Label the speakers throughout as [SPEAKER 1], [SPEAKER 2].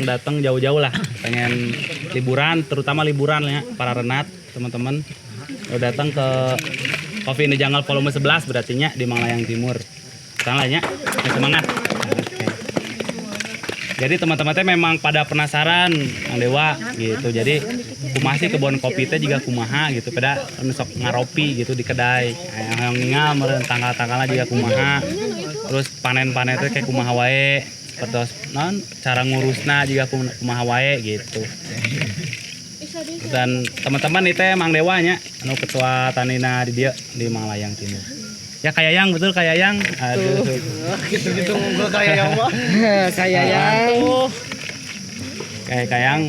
[SPEAKER 1] datang jauh-jauh lah, pengen liburan, terutama liburan ya para renat teman-teman. Udah datang ke Coffee in the Jungle volume 11 berartinya di Malayang Timur. Sekarang lah ya, semangat. Oke. Jadi teman-teman teh memang pada penasaran Mang Dewa gitu. Jadi kumaha sih kebun kopi teh juga kumaha gitu. Pada sok ngaropi gitu di kedai. Yang ningal meureun tanggal-tanggalna juga kumaha. Terus panen-panen teh kayak kumaha wae. Seperti non cara ngurusna juga kumaha wae gitu. Dan teman-teman itu Mang Dewa nya anu ketua tanina di dia di Malayang Timur. Ya kayak yang betul kayak yang. Aduh.
[SPEAKER 2] Gitu-gitu ngobrol kayak yang mah.
[SPEAKER 3] Kayak yang
[SPEAKER 1] Kayak yang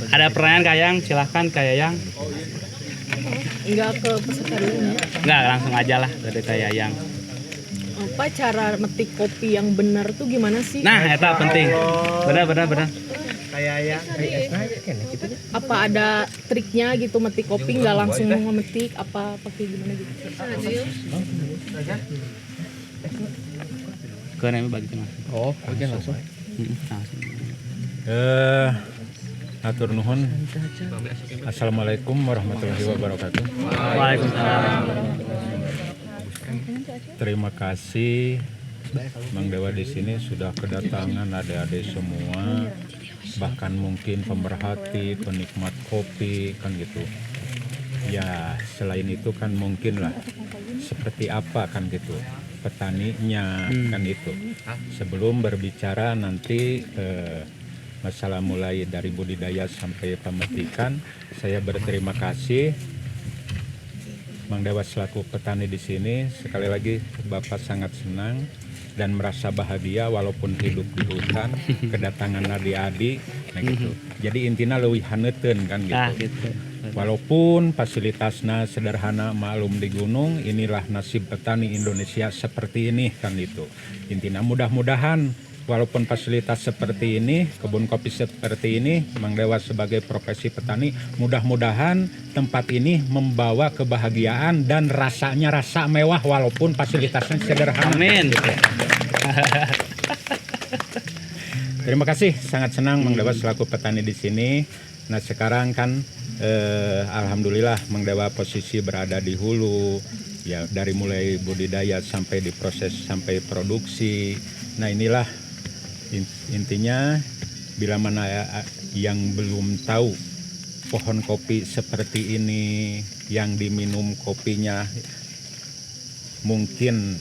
[SPEAKER 1] ada pertanyaan kayak yang silahkan kayak yang.
[SPEAKER 3] enggak ke peserta dulu ya.
[SPEAKER 1] Enggak langsung aja lah dari kayak yang.
[SPEAKER 3] Apa cara metik kopi yang benar tuh gimana sih?
[SPEAKER 1] Nah, itu penting. Benar.
[SPEAKER 2] Kayak yang
[SPEAKER 3] Apa ada triknya gitu metik kopi nggak langsung memetik apa pakai gimana gitu?
[SPEAKER 1] Ke nami bagi tengah.
[SPEAKER 2] oh, oke langsung.
[SPEAKER 1] Langsung.
[SPEAKER 4] Atur nuhun. Assalamualaikum warahmatullahi wabarakatuh.
[SPEAKER 1] Waalaikumsalam.
[SPEAKER 4] Terima kasih Mang Dewa di sini sudah kedatangan adik-adik semua, bahkan mungkin pemerhati, penikmat kopi kan gitu. Ya selain itu kan mungkin lah seperti apa kan gitu petaninya kan itu. Sebelum berbicara nanti masalah mulai dari budidaya sampai pemetikan, saya berterima kasih Mang Dewa selaku petani di sini. Sekali lagi Bapak sangat senang dan merasa bahagia walaupun hidup di hutan, kedatangan adik-adik nah gitu. Jadi intinya leuwih haneuteun kan gitu.
[SPEAKER 1] Gitu.
[SPEAKER 4] Walaupun fasilitasnya sederhana maklum di gunung, inilah nasib petani Indonesia seperti ini kan itu. Intinya mudah-mudahan walaupun fasilitas seperti ini, kebun kopi seperti ini, Mang Dewa sebagai profesi petani, mudah-mudahan tempat ini membawa kebahagiaan dan rasanya rasa mewah walaupun fasilitasnya sederhana.
[SPEAKER 1] Amin.
[SPEAKER 4] Terima kasih, sangat senang Mang Dewa selaku petani di sini. Nah sekarang kan alhamdulillah Mang Dewa posisi berada di hulu, ya dari mulai budidaya sampai diproses sampai produksi. Nah inilah intinya bila mana yang belum tahu pohon kopi seperti ini yang diminum kopinya, mungkin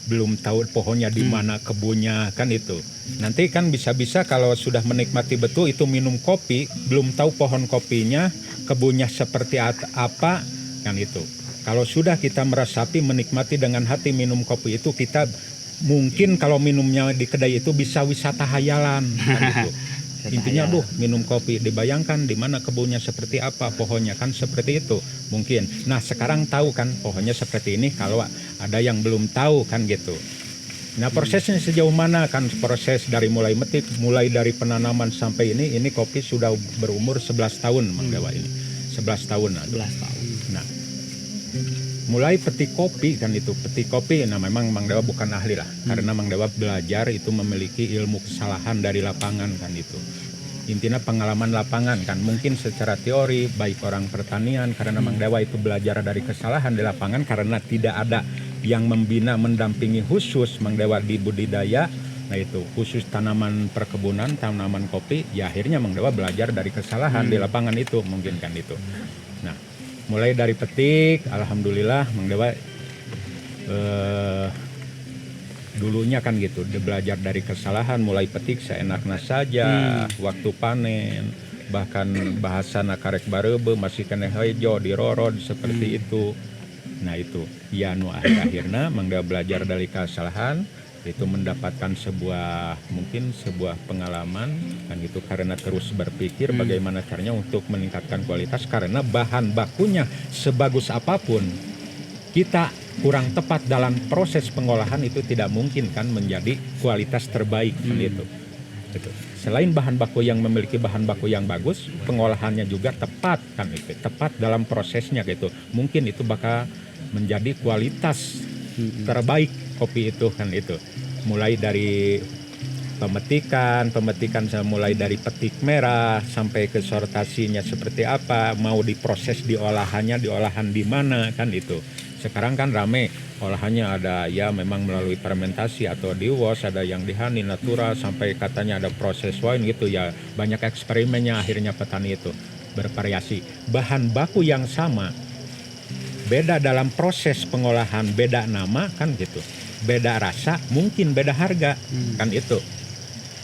[SPEAKER 4] belum tahu pohonnya di mana kebunnya kan itu. Nanti kan bisa-bisa kalau sudah menikmati betul itu minum kopi, belum tahu pohon kopinya, kebunnya seperti apa kan itu. Kalau sudah kita meresapi menikmati dengan hati minum kopi itu, kita mungkin kalau minumnya di kedai itu bisa wisata hayalan kan gitu. Intinya minum kopi dibayangkan di mana kebunnya seperti apa, pohonnya kan seperti itu mungkin. Nah sekarang tahu kan pohonnya seperti ini, kalau ada yang belum tahu kan gitu. Nah prosesnya sejauh mana kan, proses dari mulai metik, mulai dari penanaman sampai ini kopi sudah berumur 11 tahun Mang Dewa ini. 11 tahun.
[SPEAKER 1] 11 tahun.
[SPEAKER 4] Nah mulai petik kopi kan itu, petik kopi, nah memang Mang Dewa bukan ahli lah, karena Mang Dewa belajar itu memiliki ilmu kesalahan dari lapangan kan itu. Intinya pengalaman lapangan kan, mungkin secara teori baik orang pertanian, karena Mang Dewa itu belajar dari kesalahan di lapangan karena tidak ada yang membina mendampingi khusus Mang Dewa di budidaya. Nah itu khusus tanaman perkebunan, tanaman kopi, ya akhirnya Mang Dewa belajar dari kesalahan di lapangan itu mungkin kan itu. Nah mulai dari petik, alhamdulillah Mang Dewa dulunya kan gitu, dia belajar dari kesalahan, mulai petik seenaknya saja, waktu panen, bahkan bahasa nakarek barebe masih kena hejo dirorod seperti itu. Nah itu, ya nu akhirnya Mang Dewa belajar dari kesalahan, itu mendapatkan mungkin sebuah pengalaman kan gitu, karena terus berpikir bagaimana caranya untuk meningkatkan kualitas, karena bahan bakunya sebagus apapun kita kurang tepat dalam proses pengolahan itu tidak mungkin kan menjadi kualitas terbaik kan itu. Selain bahan baku yang memiliki bahan baku yang bagus, pengolahannya juga tepat kan itu, tepat dalam prosesnya gitu, mungkin itu bakal menjadi kualitas terbaik kopi itu kan itu. Mulai dari pemetikan mulai dari petik merah sampai ke sortasinya seperti apa, mau diproses di olahan di mana kan itu. Sekarang kan rame olahannya, ada ya memang melalui fermentasi atau di wash, ada yang di honey natural, sampai katanya ada proses wine gitu ya. Banyak eksperimennya, akhirnya petani itu bervariasi. Bahan baku yang sama, beda dalam proses pengolahan, beda nama kan gitu, beda rasa, mungkin beda harga kan itu.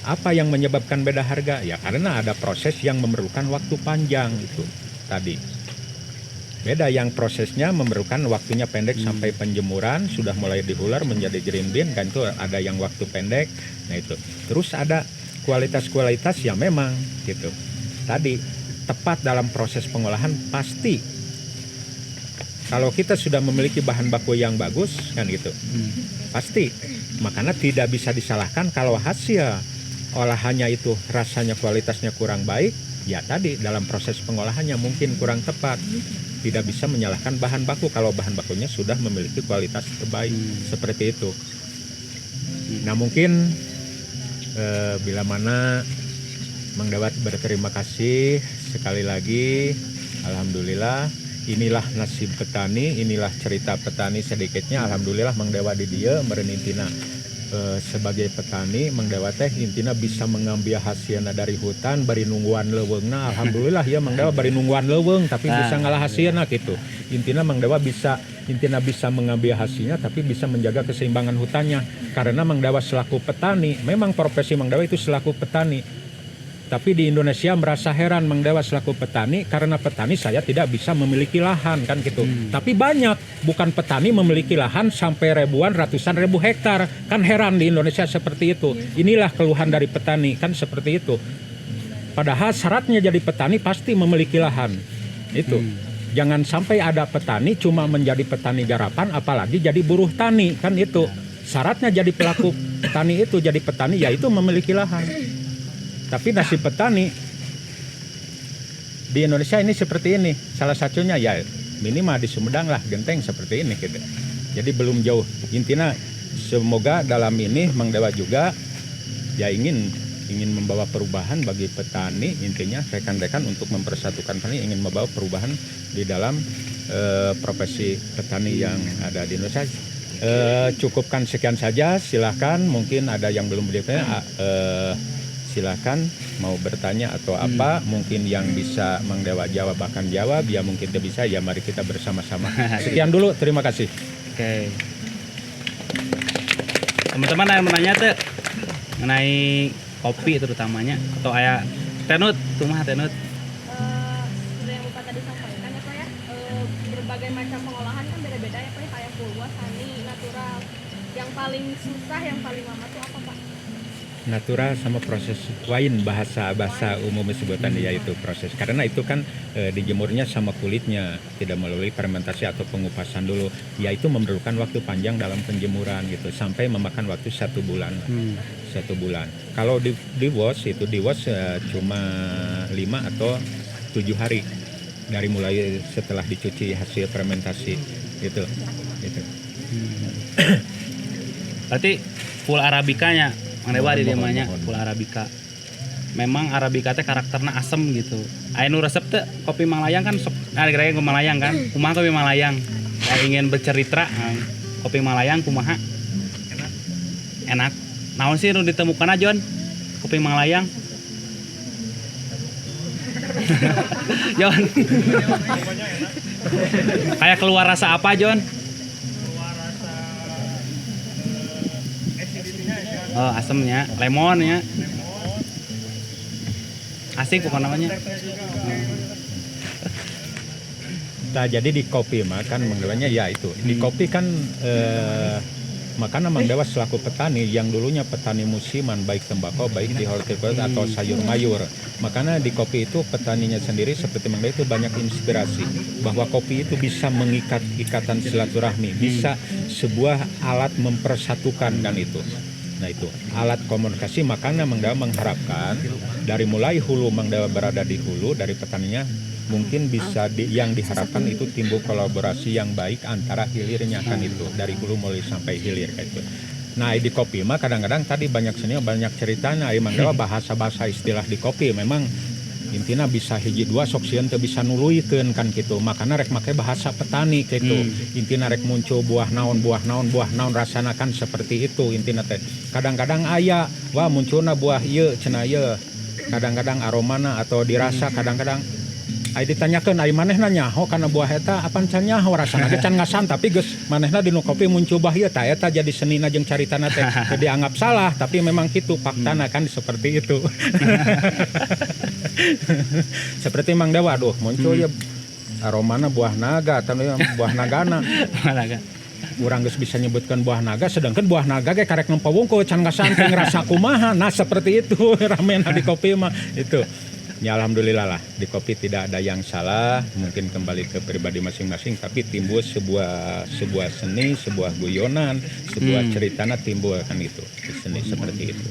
[SPEAKER 4] Apa yang menyebabkan beda harga? Ya karena ada proses yang memerlukan waktu panjang itu tadi. Beda yang prosesnya memerlukan waktunya pendek sampai penjemuran, sudah mulai dihular menjadi green bean kan, itu ada yang waktu pendek. Nah itu. Terus ada kualitas-kualitas yang memang gitu. Tadi tepat dalam proses pengolahan pasti. Kalau kita sudah memiliki bahan baku yang bagus kan gitu. Pasti. Makanya tidak bisa disalahkan kalau hasil olahannya itu rasanya kualitasnya kurang baik, ya tadi dalam proses pengolahannya mungkin kurang tepat. Tidak bisa menyalahkan bahan baku kalau bahan bakunya sudah memiliki kualitas terbaik, seperti itu. Nah mungkin bila mana Mang Dawat berterima kasih sekali lagi. Alhamdulillah, inilah nasib petani, inilah cerita petani sedikitnya. Alhamdulillah Mang Dewa di dia merenintina sebagai petani, Mang Dewa teh intina bisa mengambil hasilnya dari hutan, bari nungguan leuweungna. Alhamdulillah ya Mang Dewa bari nungguan leuweung tapi bisa ngalah hasilnya gitu. Intina Mang Dewa bisa mengambil hasilnya tapi bisa menjaga keseimbangan hutannya. Karena Mang Dewa selaku petani, memang profesi Mang Dewa itu selaku petani. Tapi di Indonesia merasa heran Mang Dewa selaku petani, karena petani saya tidak bisa memiliki lahan kan gitu. Tapi banyak bukan petani memiliki lahan sampai ribuan, ratusan ribu hektar. Kan heran di Indonesia seperti itu. Inilah keluhan dari petani kan seperti itu. Padahal syaratnya jadi petani pasti memiliki lahan. Itu. Jangan sampai ada petani cuma menjadi petani garapan apalagi jadi buruh tani kan itu. Syaratnya jadi pelaku petani itu jadi petani yaitu memiliki lahan. Tapi nasib petani di Indonesia ini seperti ini. Salah satunya ya minimal di Sumedang lah, Genteng seperti ini gitu. Jadi belum jauh. Intinya semoga dalam ini Mang Dewa juga ya ingin membawa perubahan bagi petani. Intinya rekan-rekan untuk mempersatukan petani, ingin membawa perubahan di dalam profesi petani yang ada di Indonesia. Cukupkan sekian saja. Silahkan mungkin ada yang belum bertanya. Silakan mau bertanya atau apa, mungkin yang bisa Mang Dewa jawab bahkan jawab, ya mungkin tidak bisa, ya mari kita bersama-sama. Sekian dulu, terima kasih.
[SPEAKER 1] Oke. Teman-teman ada yang menanya tuh mengenai kopi terutamanya atau aya tenut, tuh mah tenut.
[SPEAKER 3] Seperti yang Bapak tadi sampaikan ya Pak ya, berbagai macam pengolahan kan beda-beda ya Pak ya, kayak pulwas, honey, natural. Yang paling susah, yang paling lama tuh apa Pak?
[SPEAKER 4] Natural sama proses wine, bahasa umum sebutan ya itu proses, karena itu kan dijemurnya sama kulitnya, tidak melalui fermentasi atau pengupasan dulu, yaitu memerlukan waktu panjang dalam penjemuran gitu, sampai memakan waktu 1 bulan. 1 bulan. Kalau di wash cuma 5 atau 7 hari dari mulai setelah dicuci hasil fermentasi gitu.
[SPEAKER 1] Berarti full arabikanya Mang Dewa di demanya full arabica. Memang arabica teh karakternya asem gitu. Anu resep teh kopi Malayang kan sok kira-kira kopi Malayang kan. Kumaha kopi Malayang? Saya ingin bercerita kopi Malayang kumaha? Enak. Naon sih nu ditemukan Jon? Kopi Malayang. Jon. Kayak keluar rasa apa Jon? Oh, asemnya, lemon ya. Asik pokoknya namanya.
[SPEAKER 4] Nah, jadi di kopi mah kan Mang Dewanya ya itu. Di kopi kan makanya Mang Dewa selaku petani yang dulunya petani musiman, baik tembakau, baik di hortikultura atau sayur mayur. Makanya di kopi itu petaninya sendiri seperti Mang Dewa itu banyak inspirasi bahwa kopi itu bisa mengikat ikatan silaturahmi, bisa sebuah alat mempersatukan kan itu. Nah itu alat komunikasi, makanya Mang Dewa mengharapkan dari mulai hulu, Mang Dewa berada di hulu dari petaninya, mungkin bisa yang diharapkan itu timbul kolaborasi yang baik antara hilirnya kan itu, dari hulu mulai sampai hilir kayak itu. Nah di kopi mah kadang-kadang tadi banyak seni banyak ceritanya Mang Dewa bahasa-bahasa istilah di kopi memang intina bisa hiji dua sok sieun teu bisa nuluykeun kan gitu makana rek make bahasa petani gitu intina rek muncul buah naon rasana kan seperti itu intina teh kadang-kadang aya wah munculna buah ieu cenah ieu kadang-kadang aromana atau dirasa kadang-kadang ai ditanyakeun ai manehna nyaho kana buah eta apan can nyaho rasana ge can ngasan tapi geus manehna dinu kopi muncul buah ieu tah eta jadi senina jeung caritana teh teu dianggap salah tapi memang kitu faktana kan seperti itu. Seperti Mang Dewa aduh muncul ya aromana buah naga atau buah nagana. Urang geus bisa nyebutkan buah naga sedangkan buah naga ge karek nempo wungkul can ngasan teh ngrasa kumaha. Nah seperti itu ramena di kopi mah itu. Ya alhamdulillah lah di kopi tidak ada yang salah mungkin kembali ke pribadi masing-masing tapi timbul sebuah seni sebuah guyonan sebuah ceritana timbul kan itu di seni seperti itu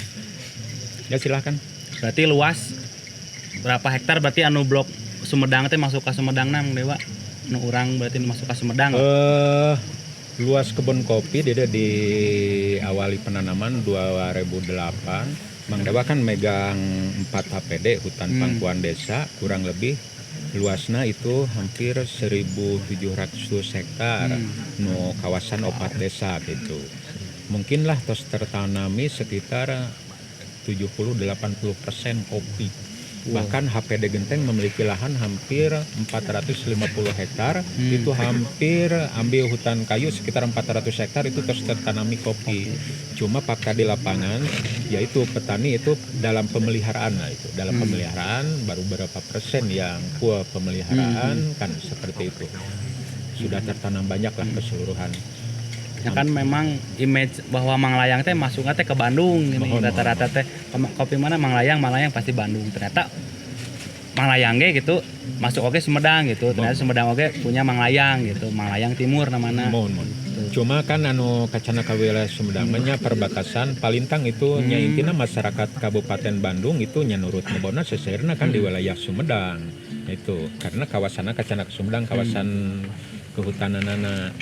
[SPEAKER 4] ya silahkan.
[SPEAKER 1] Berarti luas berapa hektar berarti anu blok Sumedang teh masuk ke Sumedangna Mang Dewa nu urang berarti masuk ke Sumedang
[SPEAKER 4] luas kebun kopi dia di awali penanaman 2008 Mang Dewa kan megang 4 HPD hutan pangkuan desa kurang lebih luasnya itu hampir 1.700 hektar no kawasan opat desa gitu mungkinlah tos tertanami sekitar 70-80% kopi bahkan HPD Genteng memiliki lahan hampir 450 hektar itu hampir ambil hutan kayu sekitar 400 hektar itu terus tertanami kopi cuma fakta di lapangan yaitu petani itu dalam pemeliharaan pemeliharaan baru berapa persen yang full pemeliharaan kan seperti itu sudah tertanam banyak lah keseluruhan.
[SPEAKER 1] Ya kan memang image bahwa Manglayang teh masuknya teh ke Bandung ini rata-rata teh kopi mana Manglayang pasti Bandung ternyata Manglayang ge gitu masuk oke Sumedang gitu ternyata Sumedang oke punya Manglayang gitu Manglayang Timur namanya.
[SPEAKER 4] Cuma kan anu kacana ka wilayah Sumedang nya perbatasan Palintang itu nya intina masyarakat Kabupaten Bandung itu nya nurut nebona seserna kan di wilayah Sumedang itu karena kawasanna kacana Sumedang kawasan kehutananana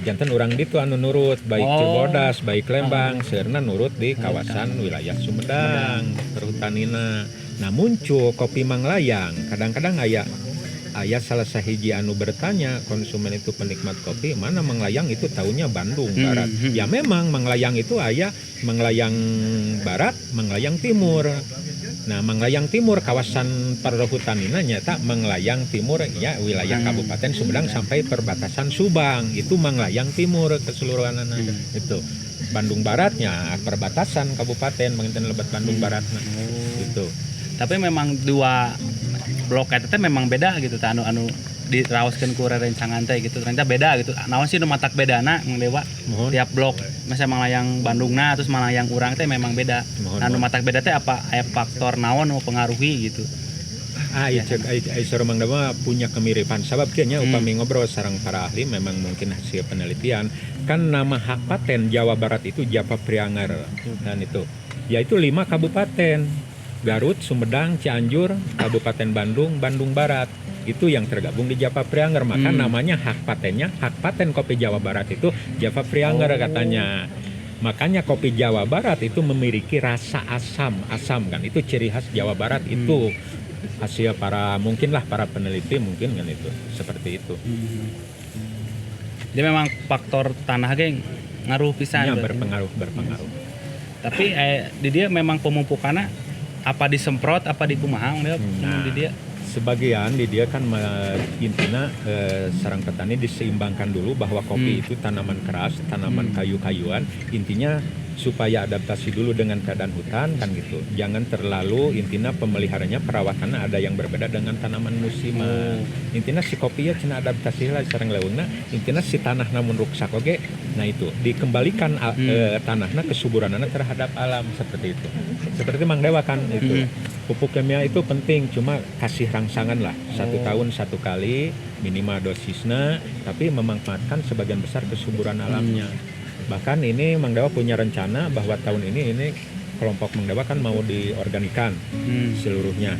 [SPEAKER 4] jantan orang itu anu nurut baik Cibodas baik Lembang serna nurut di kawasan wilayah Sumedang perhutanina. Nah muncul kopi Manglayang kadang-kadang aya salah sahiji anu bertanya konsumen itu penikmat kopi mana Manglayang itu taunya Bandung Barat ya memang Manglayang itu aya Manglayang Barat Manglayang Timur. Nah Manglayang Timur kawasan perhutanina nyata Manglayang Timur ya wilayah Kabupaten Sumedang sampai perbatasan Subang itu Manglayang Timur keseluruhan itu Bandung Baratnya perbatasan Kabupaten menginten lebat Bandung Barat gitu.
[SPEAKER 1] Tapi memang dua blok eta memang beda gitu anu diraoskeun ku rerencangan teh gitu ternyata beda gitu naon sih nu matak bedana Mang Dewa tiap blok misalnya Manglayang Bandungna terus Manglayang urang teh memang beda anu matak beda teh apa aya faktor naon nu pengaruhi gitu
[SPEAKER 4] Aisyah Mang Dewa punya kemiripan sabab kieu upami ngobrol sareng para ahli memang mungkin hasil penelitian kan nama hak paten Jawa Barat itu Java Prianger dan itu yaitu 5 kabupaten Garut, Sumedang, Cianjur, Kabupaten Bandung, Bandung Barat itu yang tergabung di Java Prianger maka namanya hak paten kopi Jawa Barat itu Java Prianger katanya makanya kopi Jawa Barat itu memiliki rasa asam kan itu ciri khas Jawa Barat itu hasil para peneliti mungkin kan itu seperti itu.
[SPEAKER 1] Jadi memang faktor tanah ge ngaruh pisan
[SPEAKER 4] ya, berpengaruh.
[SPEAKER 1] Tapi di dia memang pemupukannya apa disemprot apa dikumaha di dia
[SPEAKER 4] sebagian di dia kan intinya sarang petani diseimbangkan dulu bahwa kopi itu tanaman keras tanaman kayu-kayuan intinya supaya adaptasi dulu dengan keadaan hutan kan gitu jangan terlalu intinya pemeliharanya perawatannya ada yang berbeda dengan tanaman musiman intinya si kopi ya cina adaptasi lah sareng leungna intinya si tanah namun ruksak oke nah itu dikembalikan tanahnya kesuburannya terhadap alam seperti itu seperti Mang Dewa kan itu pupuk kimia itu penting cuma kasih rangsangan lah 1 tahun 1 kali minimal dosisnya tapi memanfaatkan sebagian besar kesuburan alamnya. Bahkan ini Mang Dewa punya rencana bahwa tahun ini kelompok Mang Dewa kan mau diorganikan seluruhnya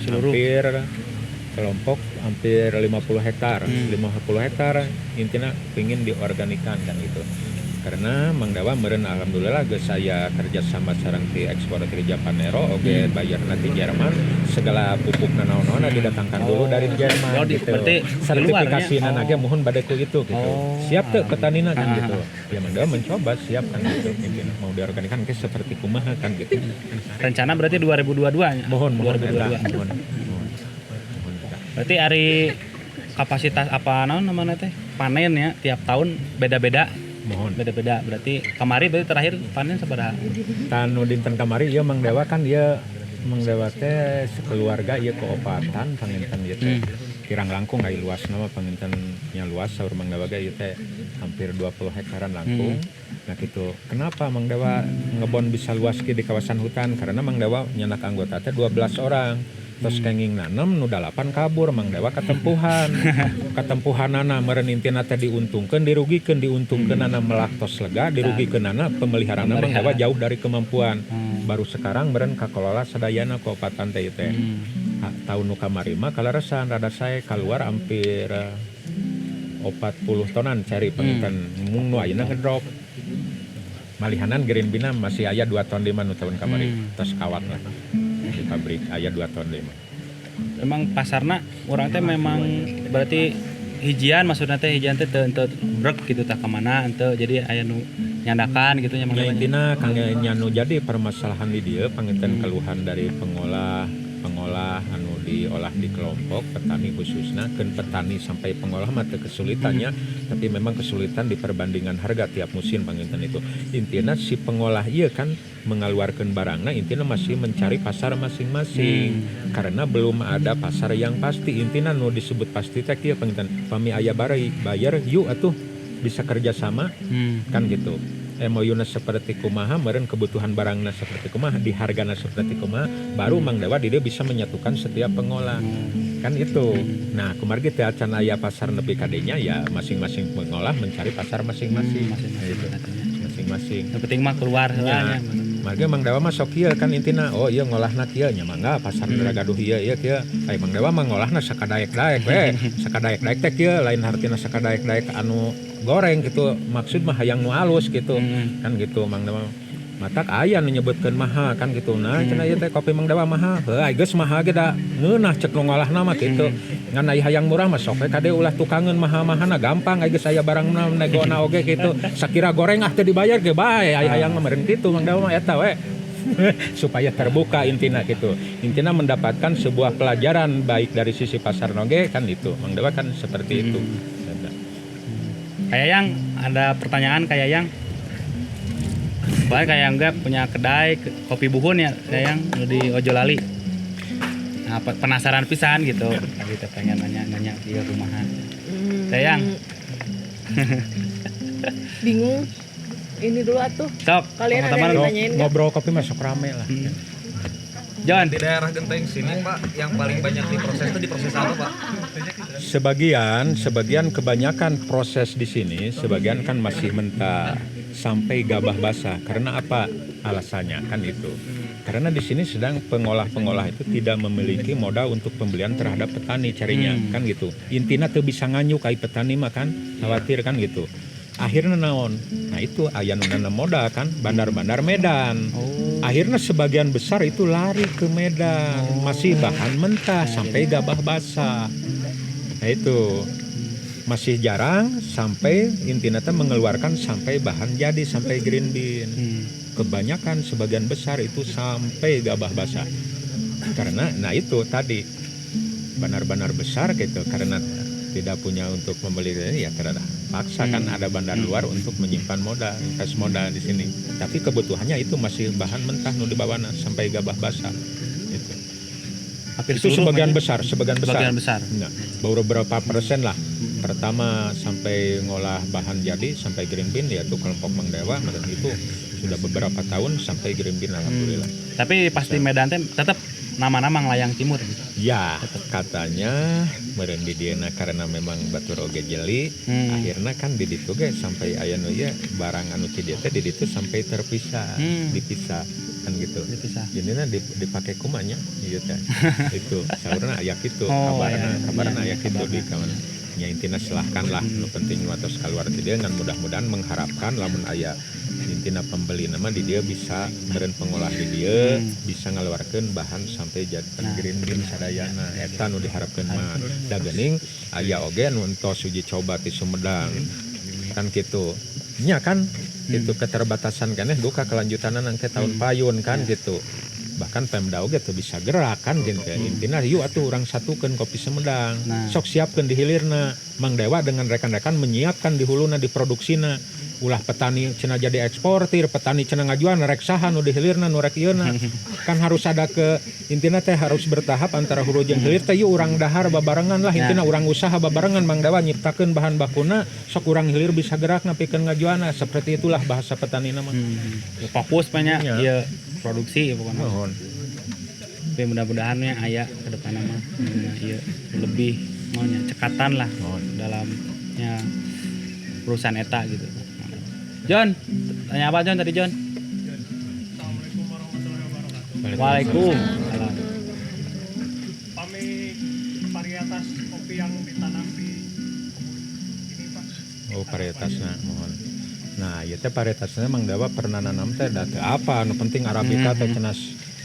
[SPEAKER 4] hampir 50 hektar 50 hektar intinya ingin diorganikan kan gitu karena Mang Dawa meureun alhamdulillah geus saya kerja sama sareng ti ekspor ti Japanero oge bayar nanti Jerman segala pupukna naon-naon didatangkan dulu dari Jerman
[SPEAKER 1] Oh,
[SPEAKER 4] gitu.
[SPEAKER 1] berarti
[SPEAKER 4] Sertifikasina
[SPEAKER 1] keluarnya.
[SPEAKER 4] nage mohon bade ku itu gitu. Siap teu petanina kan gitu. Ya Mang Dawa mencoba siap kan gitu. Mungkin mau diorganikan ke seperti kumaha kan gitu.
[SPEAKER 1] Rencana berarti 2022 nya.
[SPEAKER 4] Mohon
[SPEAKER 1] 2022.
[SPEAKER 4] mohon.
[SPEAKER 1] Berarti hari kapasitas apa namanya teh panen ya tiap tahun beda-beda.
[SPEAKER 4] Mohon.
[SPEAKER 1] Beda-beda. Berarti kemarin berarti terakhir panen sabaraha?
[SPEAKER 4] Tanu dinten kamari ieu Mang Dewa kan ieu Mang Dewa teh sekeluarga ieu keopatan panginten ieu teh. Kirang langkung ai luasna mah panginten nya luas saur Mang Dewa ge ieu teh hampir 20 hektaran langkung. Nah gitu. Kenapa Mang Dewa ngebon bisa luas ki di kawasan hutan? Karena Mang Dewa nyanak anggota teh 12 orang. Terus kenging nanem nu 8 kabur Mang Dewa katempuhan. Katempuhanana meureun intina teh diuntungkeun dirugikeun diuntungkeunana melaktos lega dirugikeunana pemeliharaanna Mang Dewa jauh dari kemampuan. Baru sekarang meureun kakelola sadayana kaopatan teh teh. Tahun nu kamari mah kaleresan rada sae keluar hampir 40 tonan cari pengitan mung nu ayeuna ngedrop. Malihanan green bean masih aya 2 ton 5 nu tahun kamari. Tos kawat lah. Di pabrik aya 2 ton 5.
[SPEAKER 1] Memang pasarna orang teh memang berarti hijian maksudnya teh hijian teh teu brek gitu tah ka mana henteu jadi aya nu nyandakan gitu nya
[SPEAKER 4] Ya intina kang nya nu jadi permasalahan di dieu panginten keluhan dari pengolah anu diolah di kelompok petani khususnya keun petani sampai pengolah mah teu kesulitannya tapi memang kesulitan di perbandingan harga tiap musim panginten itu intina si pengolah ieu kan mengeluarkan barangna intina masih mencari pasar masing-masing karena belum ada pasar yang pasti intina nu disebut pasti teh kieu panginten pami aya bayar yuk atuh bisa kerja sama kan gitu MOU-na seperti kumaha meureun kebutuhan barangna seperti kumaha di hargana seperti kumaha baru Mang Dewa di dia bisa menyatukan setiap pengolah kan itu. Nah kumaha teh acan aya pasar nepi ka dinya ya masing-masing pengolah mencari pasar masing-masing masing-masing.
[SPEAKER 1] Yang penting mah keluar heula nya.
[SPEAKER 4] Marga Mang Dewa mah sok kieu kan intina oh ieu ngolahna kieu nya mangga pasar gaduh ieu kieu ai Mang Dewa mah ngolahna sakadaek-daek we sakadaek-daek teh kieu lain hartina sakadaek-daek anu goreng gitu maksud mah hayang nu alus gitu kan gitu Mang Dewa matak aya nu nyebutkeun maha kan gitu nah cenah ieu teh kopi Mang Dewa maha heuh geus maha ge da ngeunah cek nu ngolahna mah kitu ngan aya hayang murah mah sok we kade ulah tukangeun maha-mahana gampang geus aya barangna negona oge kitu sakira goreng teu dibayar ge bae aya hayang mah meureun kitu Mang Dewa mah eta we supaya terbuka intina gitu intina mendapatkan sebuah pelajaran baik dari sisi pasar noge kan itu Mang Dewa kan seperti itu.
[SPEAKER 1] Kayak yang ada pertanyaan kayak yang kayak enggak punya kedai kopi buhun ya kayak yang di Ojolali. Nah, penasaran pisan gitu. Kita pengen nanya di rumahan. Sayang.
[SPEAKER 3] Bingung. Ini dulu atuh.
[SPEAKER 1] Sok,
[SPEAKER 3] Kalian ada
[SPEAKER 1] teman-teman
[SPEAKER 3] yang ditanyain nggak?
[SPEAKER 4] Ngobrol kopi masuk rame lah.
[SPEAKER 1] John,
[SPEAKER 2] Di daerah Genteng sini Pak, yang paling banyak diproses itu diproses apa Pak?
[SPEAKER 4] Sebagian kebanyakan proses di sini, sebagian kan masih mentah sampai gabah basah. Karena apa alasannya kan itu? Karena di sini sedang pengolah-pengolah itu tidak memiliki modal untuk pembelian terhadap petani carinya kan gitu. Intina tuh bisa nganyuk kai petani mah kan khawatir kan gitu. Akhirnya naon? Nah itu aya nu nanam modal kan bandar-bandar Medan. Akhirnya sebagian besar itu lari ke Medan, masih bahan mentah sampai gabah basah. Nah itu masih jarang sampai intina teh mengeluarkan sampai bahan jadi sampai green bean. Kebanyakan sebagian besar itu sampai gabah basah. Karena nah itu tadi bandar-bandar besar gitu karena tidak punya untuk membeli ya terada paksa kan ada bandar luar untuk menyimpan modal invest modal di sini tapi kebutuhannya itu masih bahan mentah nu dibawana sampai gabah basah itu
[SPEAKER 1] hampir
[SPEAKER 4] itu sebagian besar nah, baru berapa persen lah pertama sampai ngolah bahan jadi sampai green bean yaitu kelompok Mang Dewa itu sudah beberapa tahun sampai green bean alhamdulillah.
[SPEAKER 1] Tapi pasti Medan teh tetap nama-nama Nglayang Timur gitu.
[SPEAKER 4] Ya, katanya meureun di dieu karena memang batur oge jeli, akhirnya kan di ditu ge sampai aya nu ieu barang anu ti dieu teh di ditu sampai terpisah, dipisah kan gitu.
[SPEAKER 1] Dipisah.
[SPEAKER 4] Jadinya dipake kumanya ieu teh. Itu saurna aya kitu,
[SPEAKER 1] Oh,
[SPEAKER 4] kabarna aya kitu
[SPEAKER 1] kabarna.
[SPEAKER 4] di kawan. nya intina silahkan lah nu penting watos keluar ti dia ngan mudah-mudahan mengharapkan lamun aya intina pembeli nama di dia bisa meureun pengolah di dia bisa ngaluarkeun bahan sampai jadikan green bean sadayana eta nu diharapkeun mah da geuning aya oge nu entos uji coba ti Sumedang kan kitu nya kan itu keterbatasan keneh duka kelanjutanan angke tahun payun kan gitu bahkan Pemda oge teu bisa gerak kan gitu intina yuk atuh urang satukeun kopi Sumedang sok siapkeun di hilirna Mang Dewa dengan rekan-rekan menyiapkan di huluna di produksina ulah petani cenah jadi eksportir petani cenah ngajuan rek saha nu di hilirna nu rek ieuna kan harus ada ke intina teh harus bertahap antara hulu jeung hilir teh yuk urang dahar babarengan lah intina urang usaha babarengan Mang Dewa nyiptakeun bahan bakuna sok urang hilir bisa gerak ngapikeun ngajuana seperti itulah bahasa petani nama
[SPEAKER 1] fokus banyak ieu produksi pokoknya.
[SPEAKER 4] Mohon.
[SPEAKER 1] Tapi mudah-mudahan ya aya ke depan mah ieu lebih maunya cekatan lah dalamnya perusahaan eta gitu. John, tanya apa John tadi John? Waalaikumsalam.
[SPEAKER 5] Pami varietas kopi yang ditanam di ini Pak.
[SPEAKER 4] Oh varietasnya mohon. Nah, ieu teh varietasna Mang Dewa pernah nanam teh da teu apa, nu penting arabica teh cenah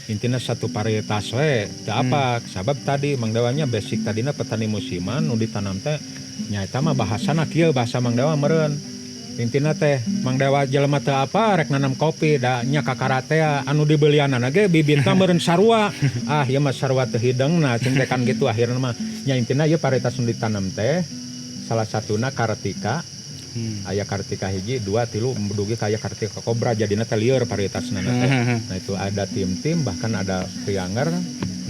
[SPEAKER 4] intina satu varietas we, teu apa. Sabab tadi Mang Dewa nya basic tadina petani musiman nu ditanam teh nya eta mah bahasana kieu bahasa Mang Dewa meureun. Intina teh Mang Dewa jelema teu apa rek nanam kopi da nya kakaratea anu dibelianana ge bibitna meureun sarua. Ah, ieu mah sarua teu hideungna cing teh kan kitu akhirna mah nya intina ieu varietas nu ditanam teh salah satuna Kartika. Aya Kartika hiji 2 3 dugi ka aya Kartika Kobra jadina teh lieur varietasna teh. Nah itu ada tim-tim bahkan ada Prianger.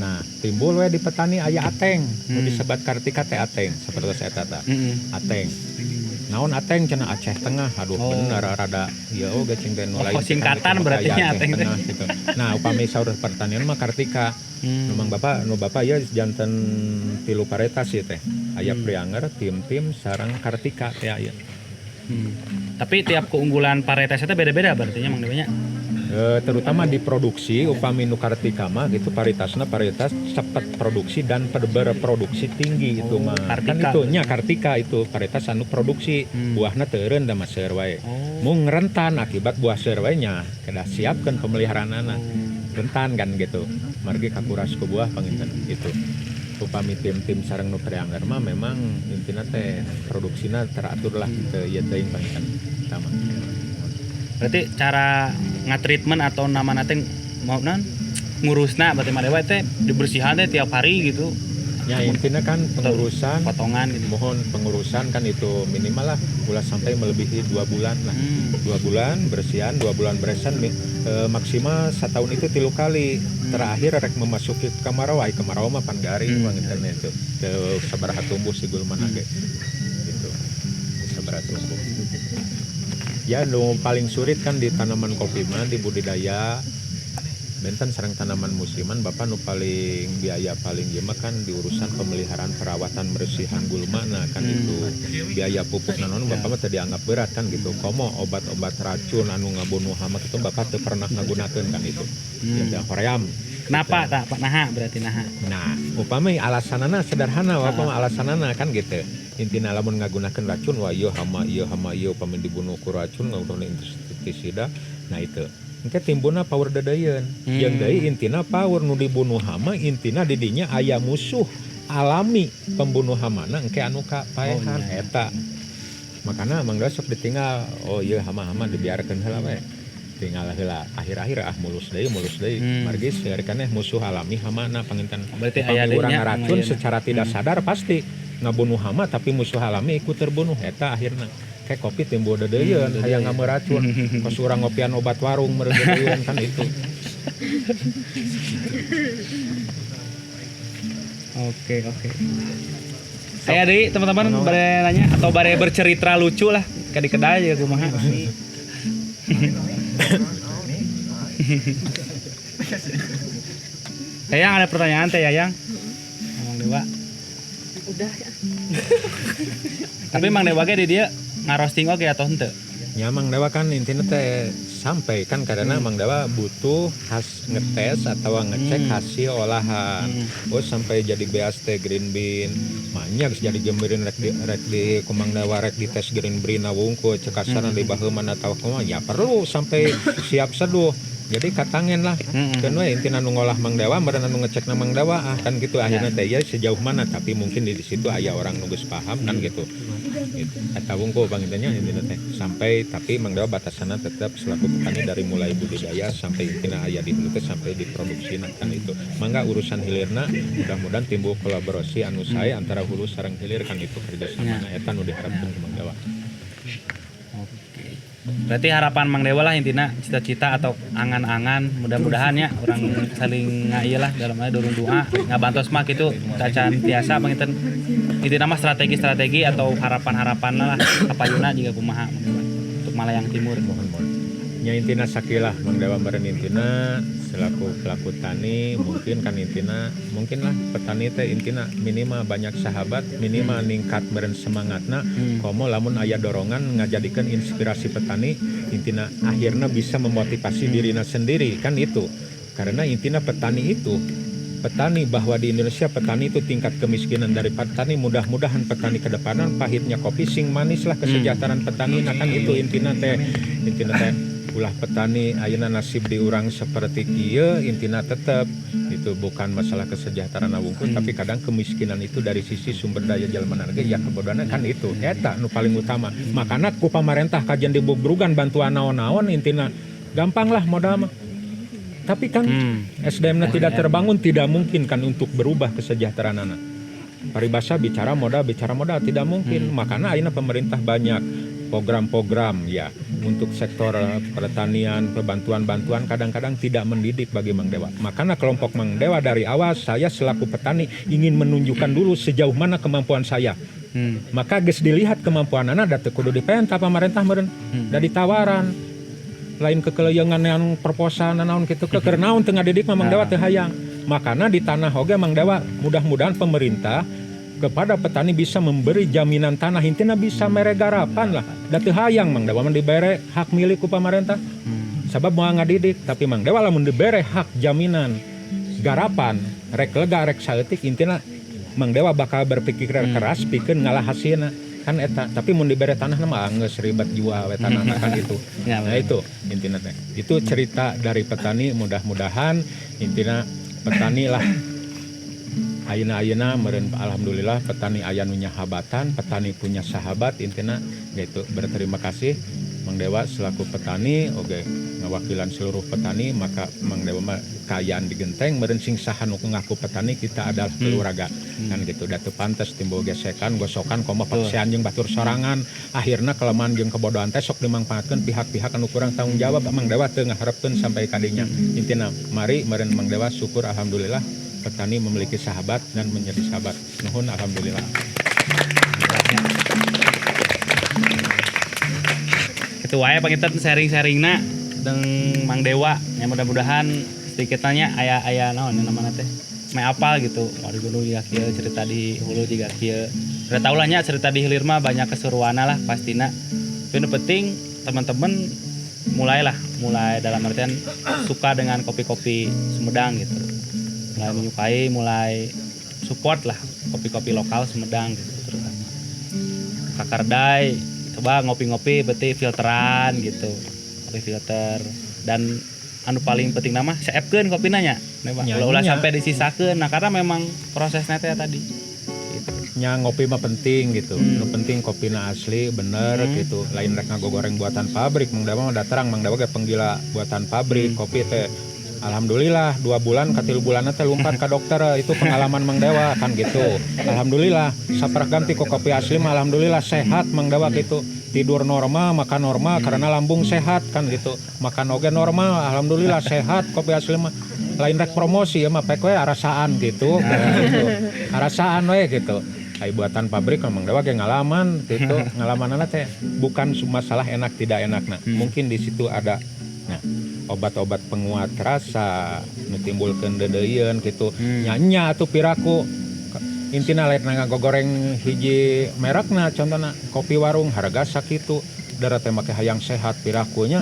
[SPEAKER 4] Nah timbul we di petani aya Ateng nu disebat Kartika teh Ateng sapertos eta tah. Ateng. Naon Ateng cenah Aceh Tengah. Aduh bener rada ieu oge cing teh nu lain
[SPEAKER 1] singkatan berarti nya Ateng teh.
[SPEAKER 4] Gitu. Nah upami saur pertanian mah Kartika. Nu bapak ieu janten 3 varietas ieu teh. Aya Prianger, tim-tim sareng Kartika teh aya.
[SPEAKER 1] Tapi tiap keunggulan varietas itu beda-beda berarti Mang Dewa nya.
[SPEAKER 4] Terutama di produksi upami nu Kartika mah gitu varietasna varietas cepat produksi dan berproduksi tinggi itu mah. Kan itu nya Kartika itu varietas anu produksi buahna teu eureun da mah seueur wae. Mung rentan akibat buah seueur wae nya kedah siapkeun pemeliharaanana. Rentan kan gitu. Margi kakuras ku buah panginten gitu. Upami tim-tim sareng nu Prianger mah memang intina teh produksina teratur lah teu ieu teuing panginten utama.
[SPEAKER 1] Berarti cara ngatreatment atau namana teh mau ngurusna berarti Mang Dewa teh dibersihan teh tiap hari gitu.
[SPEAKER 4] Ya intinya kan pengurusan
[SPEAKER 1] potongan gitu.
[SPEAKER 4] Mohon pengurusan kan itu minimal lah ulah sampai melebihi 2 bulan lah. 2 bulan bersihan, 2 bulan beresan maksimal setahun itu 3 kali. Terakhir rek memasuki kemarau mah pan garing panginten itu. Teu sabaraha tumbuh si gulmana ge. Gitu. Sabaraha tumbuh. Ya nu paling sulit kan di tanaman kopi mah di budidaya benten sareng tanaman musiman Bapak nu paling biaya paling ieu mah kan di urusan pemeliharaan perawatan bersihan gulmana kan itu biaya pupuk naon Bapak mah teu dianggap berat kan gitu komo obat-obat racun anu ngabunuh hama itu Bapak teu pernah ngagunakeun kan itu ya hoream
[SPEAKER 1] kenapa tak naha berarti naha
[SPEAKER 4] nah upami alasanana sederhana Bapak mah alasanana kan gitu intina lamun ngagunakeun racun wah ieu hama ieu upami dibunuh ku racun ngagunakeun insektisida nah itu engke timbulna power dadayeun yang deui intina power nu dibunuh hama intina di dinya aya musuh alami pembunuh hamana engke anu kapaehan eta makana Mang Dewa sok ditinggal oh ieu hama-hama dibiarkeun heula we tinggal heula akhir-akhir mulus deui margi sarekaneh musuh alami hamana panginten
[SPEAKER 1] berarti aya
[SPEAKER 4] urang racun secara tidak sadar pasti ngabunuh hama tapi musuh alami ikut terbunuh eta akhirna kayak kopi timbul dedeyeun hayang ngame racun pas urang ngopian obat warung meureun dedeyeun kan itu.
[SPEAKER 1] Oke. Saya deui teman-teman bare nanya atau bare bercerita lucu lah ka di kedai ya kumaha. Yayang ada pertanyaan teh Yayang? Mang Dewa.
[SPEAKER 3] Udah ya.
[SPEAKER 1] Tapi Mang Dewa ge di dia ngarosting oke atau henteu?
[SPEAKER 4] Ya Mang Dewa kan intinya teh sampai kan karena Mang Dewa butuh ngetes atau ngecek hasil olahan. Oh sampai jadi BAST green bean. Banyak jadi gemberin rek di Mang Dewa rek di tes green bean wungkul cekasan di baheman atau kumaha ya perlu sampai siap seduh. Jadi katangen lah, kan we intina nu ngolah Mang Dewa, meureun anu ngecek na Mang Dewa kan gitu akhirnya teh ya sejauh mana tapi mungkin di situ aya orang nu geus paham kan gitu. Eta wungkul pangintennya intina teh sampai tapi Mang Dewa batasanna tetap selaku petani dari mulai budidaya sampai intina aya di hulu teh sampai diproduksi kan itu. Mangga urusan hilirna mudah-mudahan timbul kolaborasi anu sae antara hulu sareng hilir kan itu kerjasamana eta nu diharapkeun ku Mang Dewa.
[SPEAKER 1] Berarti harapan Mang Dewa lah intinya cita-cita atau angan-angan mudah-mudahan ya orang saling ngaieu lah dalam hal dorong doa ngabantos mah gitu cacan tiasa panginten intinya mah strategi-strategi atau harapan-harapan lah apa yuna juga kumaha Mang Dewa untuk Malayang Timur.
[SPEAKER 4] Nya intina sakilah Mang Dewa meureun intina selaku pelaku tani mungkin kan intina mungkin lah petani teh intina minimal banyak sahabat minimal ningkat meureun semangatna komo lamun aya dorongan ngajadikeun inspirasi petani intina akhirnya bisa memotivasi dirina sendiri kan itu karena intina petani bahwa di Indonesia petani itu tingkat kemiskinan dari petani mudah-mudahan petani ke depanan pahitnya kopi sing manis lah kesejahteraan petani nah kan itu intina teh ulah petani ayeuna nasib diurang seperti kieu intina tetep itu bukan masalah kesejahteraan wungkul tapi kadang kemiskinan itu dari sisi sumber daya jalma ge ya kebodohan kan itu eta nu paling utama makana ku pamarentah kajian dibobrugan bantuan naon-naon intina gampang lah modal mah tapi kan SDM-nya tidak terbangun tidak mungkin kan untuk berubah kesejahteraanna paribasa bicara modal tidak mungkin makanya ayeuna pemerintah banyak program-program ya untuk sektor pertanian, bantuan-bantuan kadang-kadang tidak mendidik bagi Mang Dewa. Makanya kelompok Mang Dewa dari awal saya selaku petani ingin menunjukkan dulu sejauh mana kemampuan saya. Maka geus dilihat kemampuan anak da teu kudu dipenta pamarentah meureun. Da ditawaran lain kekeleuyeungan yang perposaan naon kitu keur naon teu ngadidik Mang Dewa teu hayang. Makanya di tanah oge Mang Dewa mudah-mudahan pemerintah kepada petani bisa memberi jaminan tanah intinya bisa mere garapan lah da teu hayang Mang Dewa dibere hak milik ku pamarentah sabab moal ngadidik tapi Mang Dewa lamun dibere hak jaminan garapan rek lega rek saeutik intinya Mang Dewa bakal berpikir keras pikeun ngalah hasilna kan eta tapi mun dibere tanah mah geus ribet jual we tanahna kan itu nah itu intinya teh itu cerita dari petani mudah-mudahan intinya petani lah ayeuna meureun alhamdulillah petani aya nu nyahabatan, petani punya sahabat intina gitu. Berterima kasih Mang Dewa selaku petani oge ngawakilan seluruh petani maka Mang Dewa mah kayaan di genteng meureun sing saha nu ngaku petani kita adalah keluarga kan gitu da teu pantes timbul gesekan gosokan koma paksean jeung batur sorangan akhirna kelemahan jeung kebodohan teh sok dimangpaatkeun pihak-pihak anu kurang tanggung jawab Mang Dewa teu ngaharepkeun sampai kadinya intina mari meureun Mang Dewa syukur alhamdulillah petani memiliki sahabat dan menjadi sahabat. Nuhun alhamdulillah.
[SPEAKER 1] Itu wae panginten sharing-sharingna jeung Mang Dewa. Ya mudah-mudahan sedikit tanya aya naon namana teh. Mae apal gitu. Ari dulu ya kieu cerita di hulu juga kieu. Udah tahu lah nya cerita di hilir mah banyak keseruanna lah pastina. Tapi nu penting teman-teman mulai dalam artian suka dengan kopi-kopi Sumedang gitu. Mulai menyukai, mulai support lah kopi-kopi lokal Sumedang gitu terutama. Kakardai, coba ngopi-ngopi berarti filteran gitu, kopi filter dan anu paling penting nama seepkeun kopina nya. Ulah sampai disisakeun. Nah karena memang prosesnya teh tadi. Gitu.
[SPEAKER 4] Nya ngopi mah penting gitu. Nu penting kopina asli bener gitu. Lain rek ngagogoreng buatan pabrik. Mang Dewa mah datarang Mang Dewa ge penggila buatan pabrik kopi teh. Alhamdulillah 2 bulan ka 3 bulanna teh lumpat ka dokter itu pengalaman Mang Dewa kan gitu. Alhamdulillah saperah ganti ku kopi asli mah alhamdulillah sehat Mang Dewa gitu. Tidur normal, makan normal karena lambung sehat kan gitu. Makan oge normal, alhamdulillah sehat kopi asli mah. Lain rek promosi ya mah pek we arasaan gitu. Arasaan we gitu. Ai buatan pabrik Mang Dewa ge ngalaman gitu. Ngalamanana teh bukan masalah enak tidak enakna. Mungkin di situ ada obat-obat penguat rasa menimbulkan dedeyeun gitu nyanya atuh piraku intina lain ngagogoreng hiji merekna contohna kopi warung harga sakitu darat teh make hayang sehat pirakunya.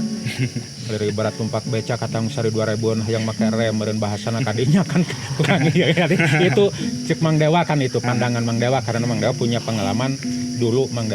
[SPEAKER 4] Dari ibarat tumpak beca katang sari 2000-an hayang make rem meureun bahasana kadinya kan kurang ya. Itu cek Mang Dewa kan itu pandangan Mang Dewa karena Mang Dewa punya pengalaman dulu Mang Dewa